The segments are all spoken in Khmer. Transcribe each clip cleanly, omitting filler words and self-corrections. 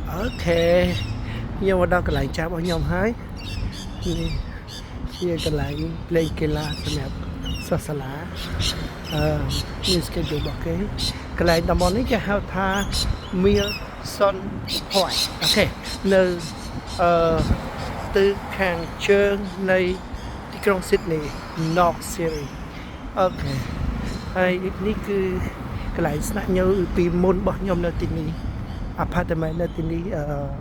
ok nhưng mà đâu cái lại chào bao nhiêu hái chia cái lại lên kia là sắp sửa lá như cái điều bảo cái lại tầm này cho hao tha mía son hỏi ok nơi từ hàng chơi nàyที่กรุงซิดนีย์นอกซีรีส์โอเคហើយនេះគឺកន្លែងស្នាក់នៅពីមុនរបស់ខ្ញុំនៅទីនេះអាផាតមិននៅទីនេះ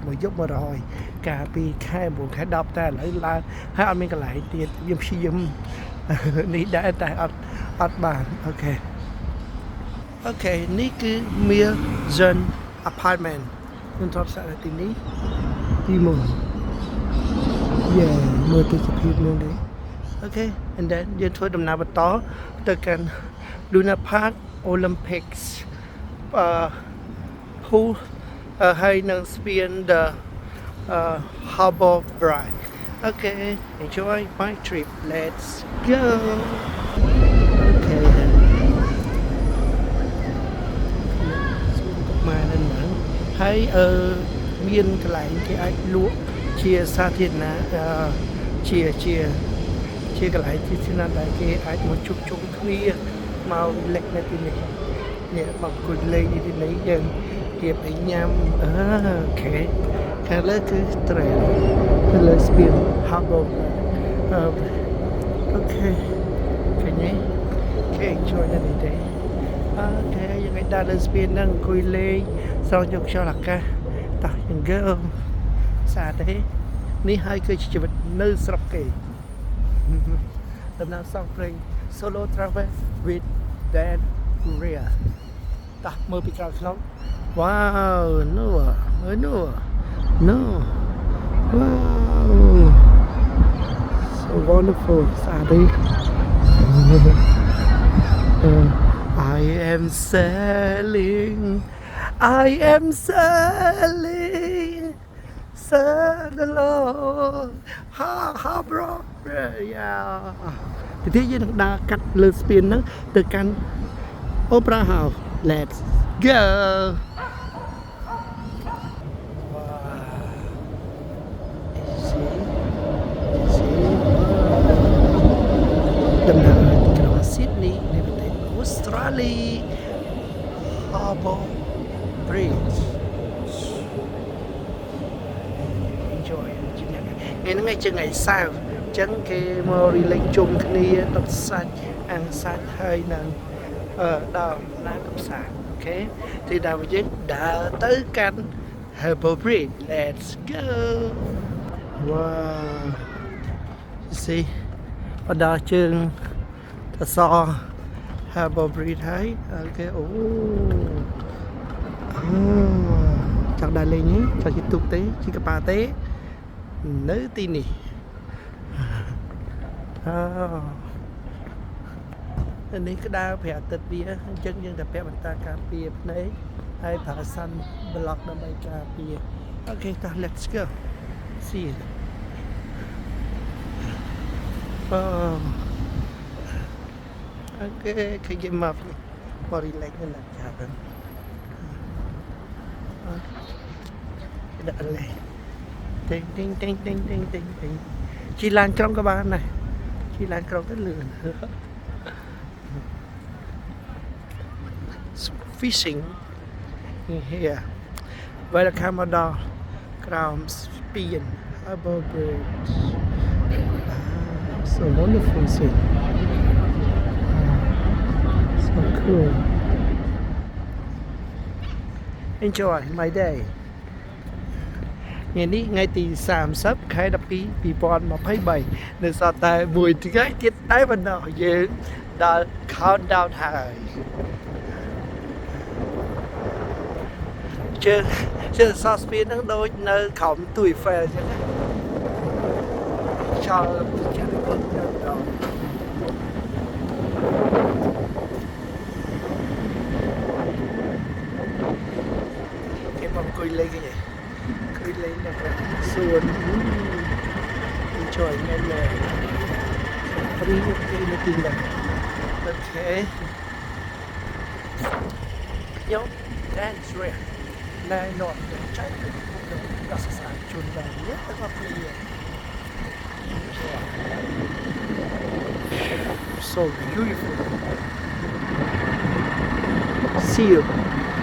មួយយប់100កាលពីខែ9ខែ10តែឥឡូវឡើងហើយអត់មានកន្លែងទៀតខ្ញុំព្យាយាមនេះដែរតែអត់បានអូខេនេះគឺ Milton Apartment ខ្ញុំធ្លាប់ស្នាក់នៅទីនេះទីមុនមើលទៅសភាពនឹងទេOkay, and then យើងធ្វើដំណើរបន្តទៅកាន់ Luna Park Olympics pool ហើយនឹងស្ពាន the Harbour Bridge. Okay, enjoy my trip. Let's go. Okay. មកនៅហ្នឹងហើយមានកន្លែងគេអាចលក់ជាសាធារណៈជាកន្លែងទីណាដែលគេអាចមកជួបជុំគ្នាមកលេងនៅទីនេះនេះមកអង្គុយលេងទីនេះយើងរៀបឲ្យញ៉ាំអូខេខាងលើគឺ trail ទៅលើស្ពាន Harbour អូខេឃើញទេគេ enjoy នៅនេះទេអូខេយើងឲ្យដើរលើស្ពានហ្នឹងអង្គុយលេងស្រោចយកខ្យល់អាកាសតោះយើង go ស្អាតទេនេះហើយគឺជាជីវិតនៅស្រុកគេដំណើរសងព្រេង solo travel with Dan Ria តោះមើលពីក្រោយខ្នង wow no wow so wonderful ស្អាតទេ I am sailing along Harbour ពីទីយើងនឹងដើរកាត់លើស្ពានហ្នឹងទៅកាន់ Opera House let's go ដំណើរទីក្រុង Sydney នៃប្រទេសអូស្ត្រាលី Harbour Bridge enjoy ថ្ងៃហ្នឹងជាថ្ងៃសៅរ៍អញ្ចឹងគេមក relax ជុំគ្នាដុតសាច់អាំងសាច់ហើយនឹងដល់ណាកំសាន្តអូខេទីដល់យើងដើរទៅកាន់ Harbour Bridge let's go wow see បដល់ជើងទៅស Harbour Bridge ហើយអូខេអូចង់ដើរលេងនេះចង់ជិះទូកទេជិះកប៉ាល់ទេនៅទីនេះនេះក្តៅព្រះអាទិត្យវាអញ្ចឹងយើងតែពាក់បន្តាការពារភ្នែកហើយប្រើសាន់ប្លុកដើម្បីការពារអូខេតោះ let's go see អូខេឃើញគេមកrelax នៅណាចាស់ដាក់លេទិញជីឡានក្រុងក៏បានដែរជីឡានក្រុងទៅលឿន fishing here welcome មកដល់ក្រោមស្ពាន Harbour Bridge so wonderful see so cool enjoy my day ថ្ងៃនេះថ្ងៃទី30ខែ12 2023នៅសល់តែមួយថ្ងៃទៀតតែប៉ុណ្ណោះយើងដល់ countdown ហើយជើងសស្ពានហ្នឹងដូចនៅក្រោមទួយ Eiffel អញ្ចឹងចោលចាក់ទៅដល់គេមកអង្គុយលេងគេឃើញលេងនៅសួន enjoy មែនទេព្រីគេនៅទីហ្នឹងអូខេខ្ញុំ dance rare ណែ not ចៃ Sundanya tengah punya. So beautiful. See you.